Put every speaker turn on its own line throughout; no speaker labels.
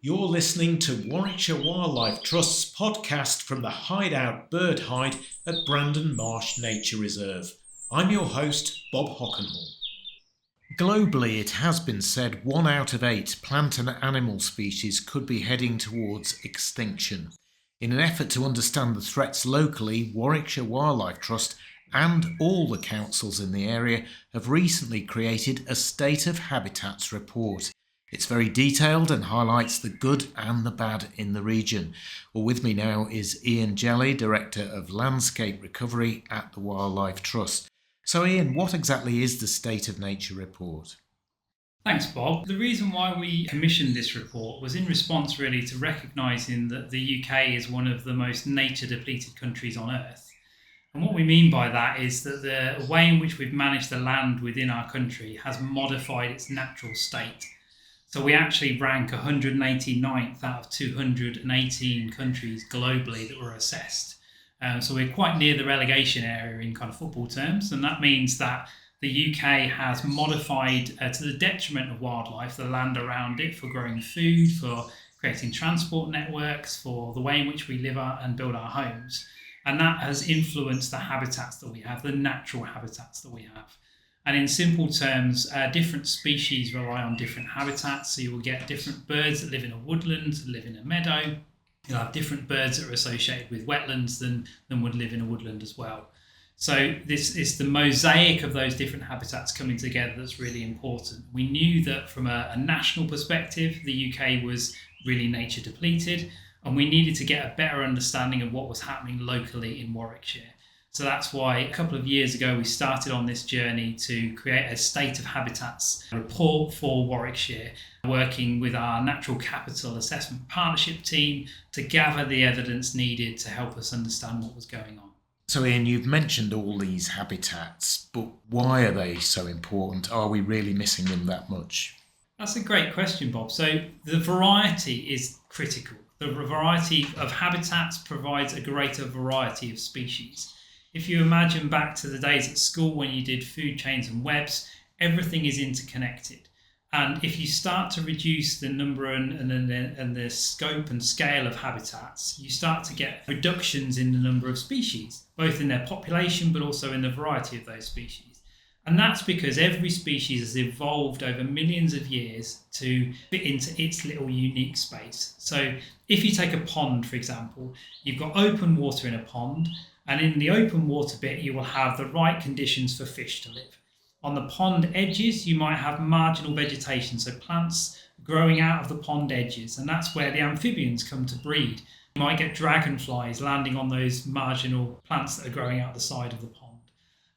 You're listening to Warwickshire Wildlife Trust's podcast from the Hideout Bird Hide at Brandon Marsh Nature Reserve. I'm your host, Bob Hockenhall. Globally, it has been said 1 out of 8 plant and animal species could be heading towards extinction. In an effort to understand the threats locally, Warwickshire Wildlife Trust and all the councils in the area have recently created a State of Habitats report. It's very detailed and highlights the good and the bad in the region. Well, with me now is Ian Jelley, Director of Landscape Recovery at the Wildlife Trust. So Ian, what exactly is the State of Nature report?
Thanks, Bob. The reason why we commissioned this report was in response really to recognising that the UK is one of the most nature depleted countries on earth. And what we mean by that is that the way in which we've managed the land within our country has modified its natural state. So we actually rank 189th out of 218 countries globally that were assessed. So we're quite near the relegation area in kind of football terms. And that means that the UK has modified to the detriment of wildlife, the land around it for growing food, for creating transport networks, for the way in which we live and build our homes. And that has influenced the habitats that we have, the natural habitats that we have. And in simple terms, different species rely on different habitats. So you will get different birds that live in a woodland, live in a meadow. You'll have different birds that are associated with wetlands than would live in a woodland as well. So this is the mosaic of those different habitats coming together that's really important. We knew that from a national perspective, the UK was really nature depleted, and we needed to get a better understanding of what was happening locally in Warwickshire. So that's why a couple of years ago we started on this journey to create a State of Habitats report for Warwickshire, working with our Natural Capital Assessment Partnership team to gather the evidence needed to help us understand what was going on.
So Ian, you've mentioned all these habitats, but why are they so important? Are we really missing them that much?
That's a great question, Bob. So the variety is critical. The variety of habitats provides a greater variety of species. If you imagine back to the days at school when you did food chains and webs, everything is interconnected. And if you start to reduce the number and the scope and scale of habitats, you start to get reductions in the number of species, both in their population but also in the variety of those species. And that's because every species has evolved over millions of years to fit into its little unique space. So if you take a pond, for example, you've got open water in a pond, and in the open water bit, you will have the right conditions for fish to live. On the pond edges, you might have marginal vegetation, so plants growing out of the pond edges, and that's where the amphibians come to breed. You might get dragonflies landing on those marginal plants that are growing out the side of the pond.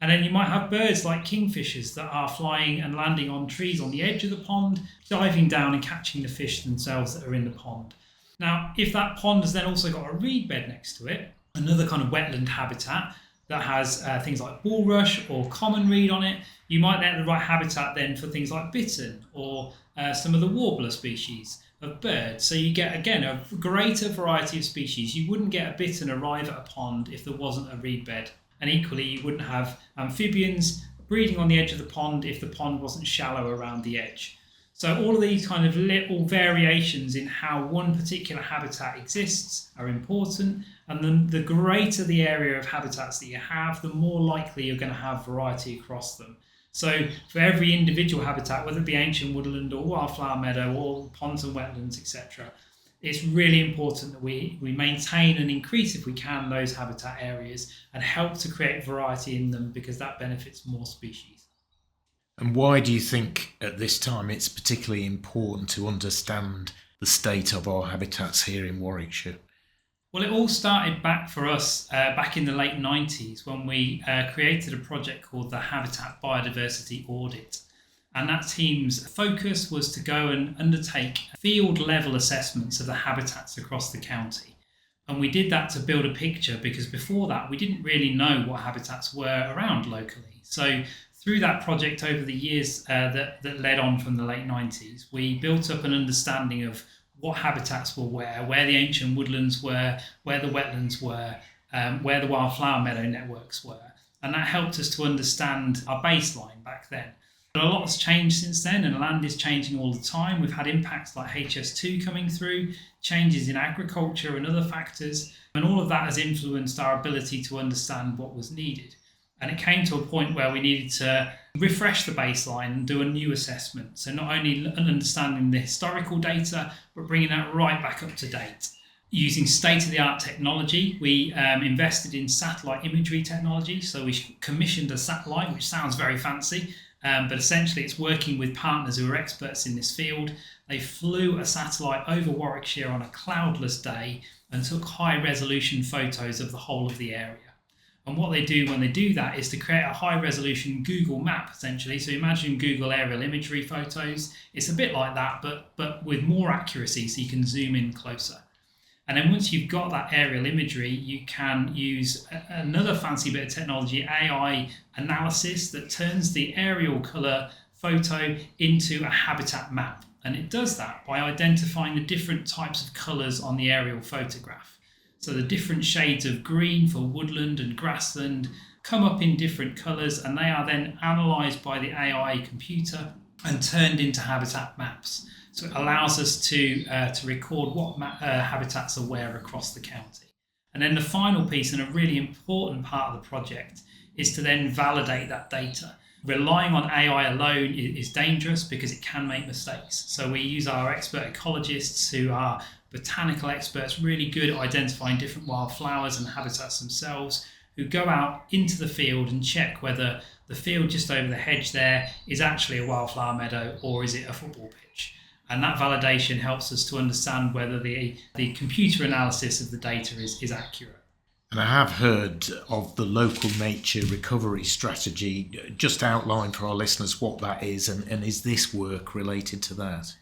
And then you might have birds like kingfishers that are flying and landing on trees on the edge of the pond, diving down and catching the fish themselves that are in the pond. Now, if that pond has then also got a reed bed next to it, another kind of wetland habitat that has things like bulrush or common reed on it, you might get the right habitat then for things like bittern or some of the warbler species of birds. So you get, again, a greater variety of species. You wouldn't get a bittern arrive at a pond if there wasn't a reed bed. And equally, you wouldn't have amphibians breeding on the edge of the pond if the pond wasn't shallow around the edge. So all of these kind of little variations in how one particular habitat exists are important. And then the greater the area of habitats that you have, the more likely you're going to have variety across them. So for every individual habitat, whether it be ancient woodland or wildflower meadow or ponds and wetlands, etc., it's really important that we maintain and increase, if we can, those habitat areas and help to create variety in them, because that benefits more species.
And why do you think at this time it's particularly important to understand the state of our habitats here in Warwickshire?
Well, it all started back for us back in the late 90s when we created a project called the Habitat Biodiversity Audit. And that team's focus was to go and undertake field level assessments of the habitats across the county. And we did that to build a picture, because before that we didn't really know what habitats were around locally. So through that project over the years that led on from the late 90s, we built up an understanding of what habitats were where the ancient woodlands were, where the wetlands were, where the wildflower meadow networks were. And that helped us to understand our baseline back then. But a lot has changed since then, and land is changing all the time. We've had impacts like HS2 coming through, changes in agriculture and other factors, and all of that has influenced our ability to understand what was needed. And it came to a point where we needed to refresh the baseline and do a new assessment. So not only understanding the historical data, but bringing that right back up to date. Using state-of-the-art technology, we invested in satellite imagery technology. So we commissioned a satellite, which sounds very fancy, but essentially it's working with partners who are experts in this field. They flew a satellite over Warwickshire on a cloudless day and took high-resolution photos of the whole of the area. And what they do when they do that is to create a high-resolution Google map, essentially. So imagine Google aerial imagery photos. It's a bit like that, but with more accuracy, so you can zoom in closer. And then once you've got that aerial imagery, you can use another fancy bit of technology, AI analysis, that turns the aerial colour photo into a habitat map. And it does that by identifying the different types of colours on the aerial photograph. So the different shades of green for woodland and grassland come up in different colours, and they are then analysed by the AI computer and turned into habitat maps. So it allows us to record what habitats are where across the county. And then the final piece, and a really important part of the project, is to then validate that data. Relying on AI alone is dangerous because it can make mistakes. So we use our expert ecologists who are botanical experts, really good at identifying different wildflowers and habitats themselves, who go out into the field and check whether the field just over the hedge there is actually a wildflower meadow or is it a football pitch. And that validation helps us to understand whether the computer analysis of the data is accurate.
And I have heard of the local nature recovery strategy. Just outline for our listeners what that is, and is this work related to that?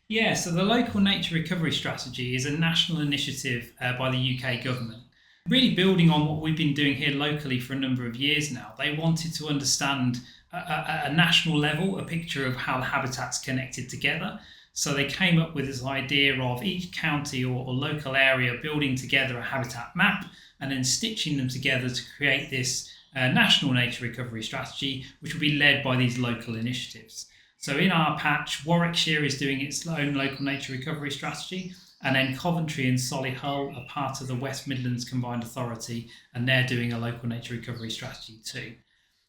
Yeah, so the local nature recovery strategy is a national initiative by the UK government, really building on what we've been doing here locally for a number of years now. They wanted to understand at a national level a picture of how the habitats connected together. So they came up with this idea of each county or local area building together a habitat map and then stitching them together to create this national nature recovery strategy, which will be led by these local initiatives. So in our patch, Warwickshire is doing its own local nature recovery strategy, and then Coventry and Solihull are part of the West Midlands Combined Authority, and they're doing a local nature recovery strategy too.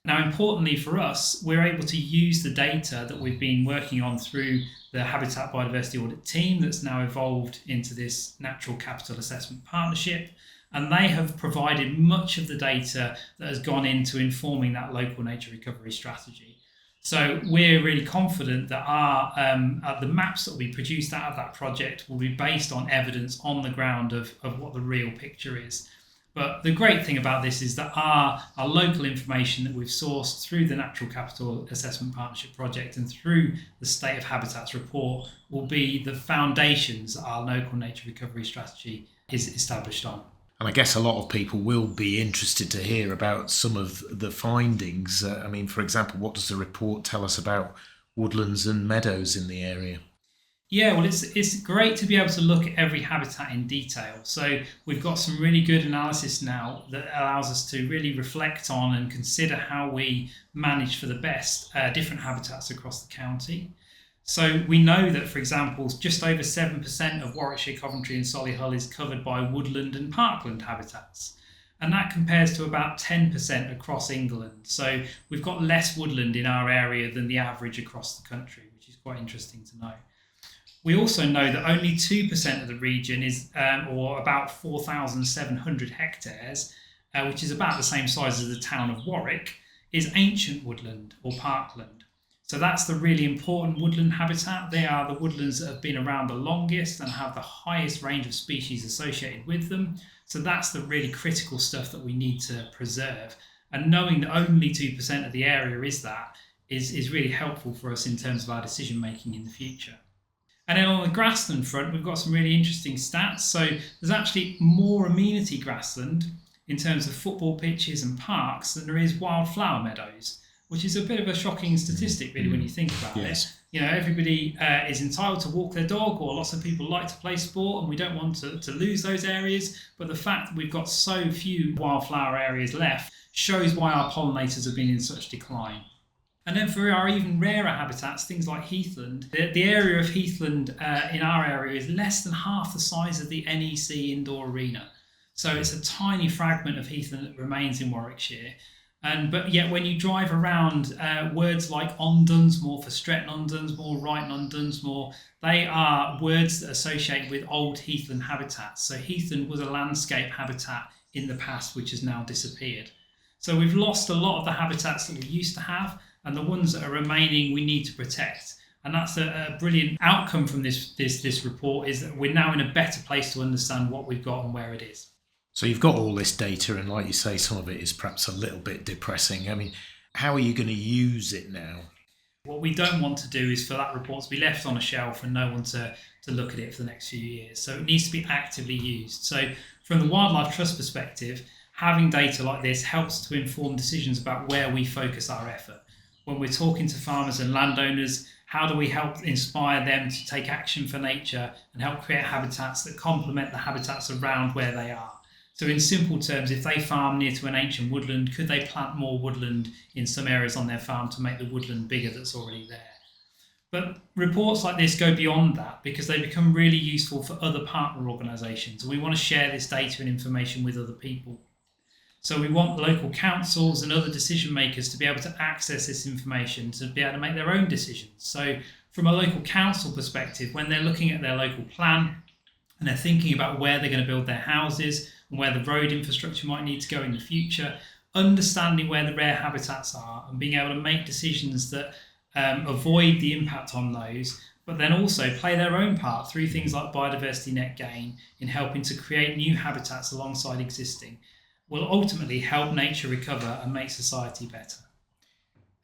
Now, importantly for us, we're able to use the data that we've been working on through the Habitat Biodiversity Audit team that's now evolved into this Natural Capital Assessment Partnership, and they have provided much of the data that has gone into informing that local nature recovery strategy. So we're really confident that the maps that we produced out of that project will be based on evidence on the ground of what the real picture is. But the great thing about this is that our local information that we've sourced through the Natural Capital Assessment Partnership project and through the State of Habitats report will be the foundations that our local nature recovery strategy is established on.
And I guess a lot of people will be interested to hear about some of the findings. For example, what does the report tell us about woodlands and meadows in the area?
Yeah, well, it's great to be able to look at every habitat in detail. So we've got some really good analysis now that allows us to really reflect on and consider how we manage for the best different habitats across the county. So we know that, for example, just over 7% of Warwickshire, Coventry and Solihull is covered by woodland and parkland habitats. And that compares to about 10% across England. So we've got less woodland in our area than the average across the country, which is quite interesting to know. We also know that only 2% of the region is, or about 4,700 hectares, which is about the same size as the town of Warwick, is ancient woodland or parkland. So that's the really important woodland habitat. They are the woodlands that have been around the longest and have the highest range of species associated with them. So that's the really critical stuff that we need to preserve. And knowing that only 2% of the area is that is really helpful for us in terms of our decision making in the future. And then on the grassland front, we've got some really interesting stats. So there's actually more amenity grassland in terms of football pitches and parks than there is wildflower meadows, which is a bit of a shocking statistic, really, when you think about it. You know, everybody is entitled to walk their dog, or lots of people like to play sport, and we don't want to lose those areas. But the fact that we've got so few wildflower areas left shows why our pollinators have been in such decline. And then for our even rarer habitats, things like heathland, the area of heathland in our area is less than half the size of the NEC indoor arena. So it's a tiny fragment of heathland that remains in Warwickshire. But yet when you drive around, words like on Dunsmore for Stretton on Dunsmore, Wrighton on Dunsmore, they are words that associate with old heathland habitats. So heathland was a landscape habitat in the past, which has now disappeared. So we've lost a lot of the habitats that we used to have, and the ones that are remaining we need to protect. And that's a brilliant outcome from this report, is that we're now in a better place to understand what we've got and where it is.
So you've got all this data, and like you say, some of it is perhaps a little bit depressing. I mean, how are you going to use it now?
What we don't want to do is for that report to be left on a shelf and no one to look at it for the next few years. So it needs to be actively used. So from the Wildlife Trust perspective, having data like this helps to inform decisions about where we focus our effort. When we're talking to farmers and landowners, how do we help inspire them to take action for nature and help create habitats that complement the habitats around where they are? So in simple terms, if they farm near to an ancient woodland, could they plant more woodland in some areas on their farm to make the woodland bigger that's already there? But reports like this go beyond that because they become really useful for other partner organisations. And we want to share this data and information with other people. So we want local councils and other decision makers to be able to access this information to be able to make their own decisions. So from a local council perspective, when they're looking at their local plan and they're thinking about where they're going to build their houses and where the road infrastructure might need to go in the future, understanding where the rare habitats are and being able to make decisions that avoid the impact on those, but then also play their own part through things like biodiversity net gain in helping to create new habitats alongside existing, will ultimately help nature recover and make society better.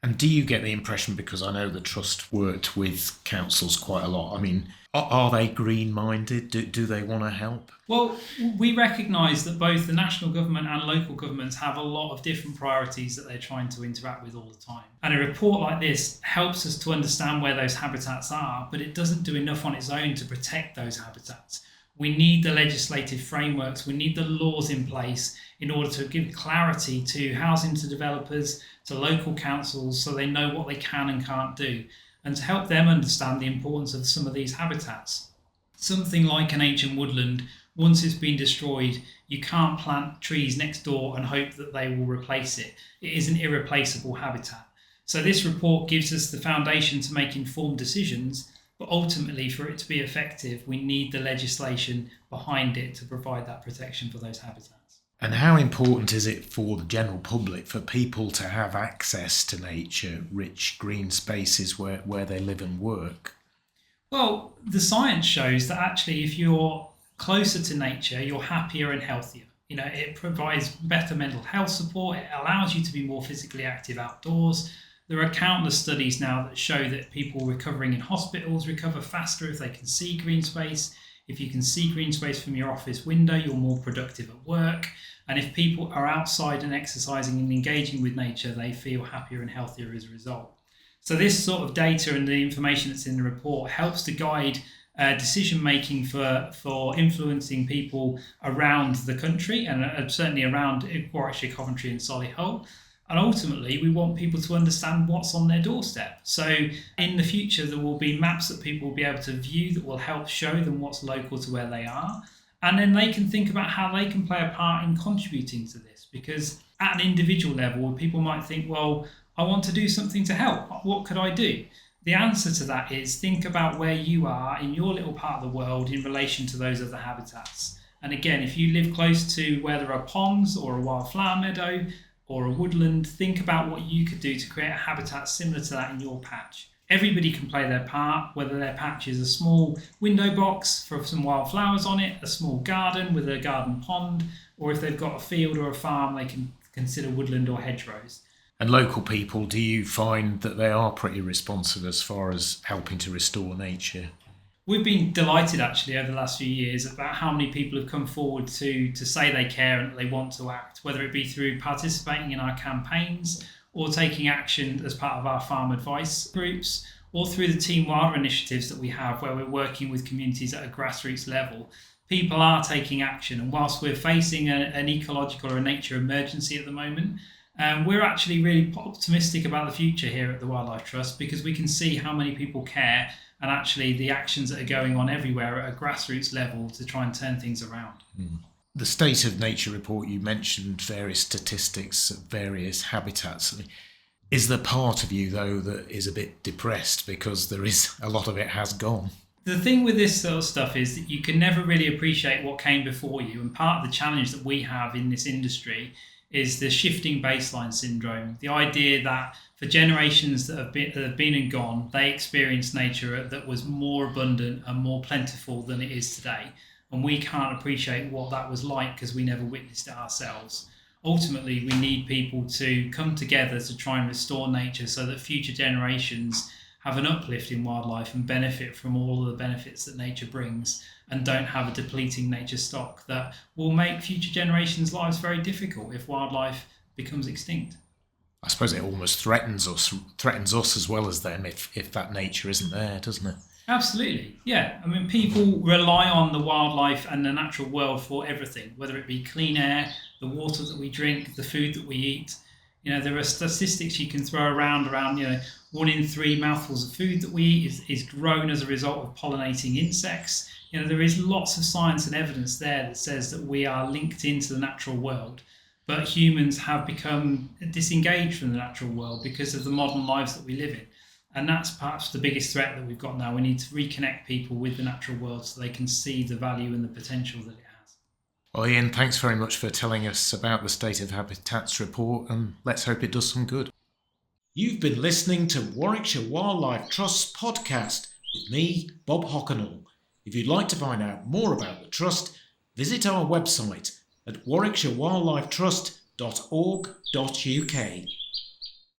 And do you get the impression, because I know the Trust worked with councils quite a lot, I mean, are they green-minded? Do they want to help?
Well, we recognise that both the national government and local governments have a lot of different priorities that they're trying to interact with all the time. And a report like this helps us to understand where those habitats are, but it doesn't do enough on its own to protect those habitats. We need the legislative frameworks, we need the laws in place in order to give clarity to housing to developers, to local councils, so they know what they can and can't do, and to help them understand the importance of some of these habitats. Something like an ancient woodland, once it's been destroyed, you can't plant trees next door and hope that they will replace it. It is an irreplaceable habitat. So this report gives us the foundation to make informed decisions, but ultimately for it to be effective, we need the legislation behind it to provide that protection for those habitats.
And how important is it for the general public, for people to have access to nature, rich green spaces where they live and work?
Well, the science shows that actually if you're closer to nature, you're happier and healthier. You know, it provides better mental health support, it allows you to be more physically active outdoors. There are countless studies now that show that people recovering in hospitals recover faster if they can see green space. If you can see green space from your office window, you're more productive at work. And if people are outside and exercising and engaging with nature, they feel happier and healthier as a result. So this sort of data and the information that's in the report helps to guide decision making for influencing people around the country and certainly around Warwickshire, Coventry and Solihull. And ultimately, we want people to understand what's on their doorstep. So in the future, there will be maps that people will be able to view that will help show them what's local to where they are. And then they can think about how they can play a part in contributing to this. Because at an individual level, people might think, well, I want to do something to help. What could I do? The answer to that is think about where you are in your little part of the world in relation to those other habitats. And again, if you live close to where there are ponds or a wildflower meadow, or a woodland, think about what you could do to create a habitat similar to that in your patch. Everybody can play their part, whether their patch is a small window box for some wildflowers on it, a small garden with a garden pond, or if they've got a field or a farm, they can consider woodland or hedgerows.
And local people, do you find that they are pretty responsive as far as helping to restore nature?
We've been delighted actually over the last few years about how many people have come forward to say they care and that they want to act, whether it be through participating in our campaigns or taking action as part of our farm advice groups, or through the Team Wilder initiatives that we have where we're working with communities at a grassroots level. People are taking action, and whilst we're facing an ecological or a nature emergency at the moment, And we're actually really optimistic about the future here at the Wildlife Trust because we can see how many people care and actually the actions that are going on everywhere at a grassroots level to try and turn things around.
The State of Nature report, you mentioned various statistics of various habitats. Is there part of you, though, that is a bit depressed because a lot of it has gone?
The thing with this sort of stuff is that you can never really appreciate what came before you. And part of the challenge that we have in this industry is the shifting baseline syndrome. The idea that for generations that have been and gone, they experienced nature that was more abundant and more plentiful than it is today. And we can't appreciate what that was like because we never witnessed it ourselves. Ultimately, we need people to come together to try and restore nature so that future generations have an uplift in wildlife and benefit from all of the benefits that nature brings and don't have a depleting nature stock that will make future generations' lives very difficult if wildlife becomes extinct.
I suppose it almost threatens us as well as them if that nature isn't there, doesn't it?
Absolutely, yeah. I mean, people rely on the wildlife and the natural world for everything, whether it be clean air, the water that we drink, the food that we eat. You know, there are statistics you can throw around, 1 in 3 mouthfuls of food that we eat is grown as a result of pollinating insects. You know, there is lots of science and evidence there that says that we are linked into the natural world, but humans have become disengaged from the natural world because of the modern lives that we live in. And that's perhaps the biggest threat that we've got now. We need to reconnect people with the natural world so they can see the value and the potential that it has.
Well, Ian, thanks very much for telling us about the State of Habitats report, and let's hope it does some good. You've been listening to Warwickshire Wildlife Trust's podcast with me, Bob Hockenall. If you'd like to find out more about the Trust, visit our website at warwickshirewildlifetrust.org.uk.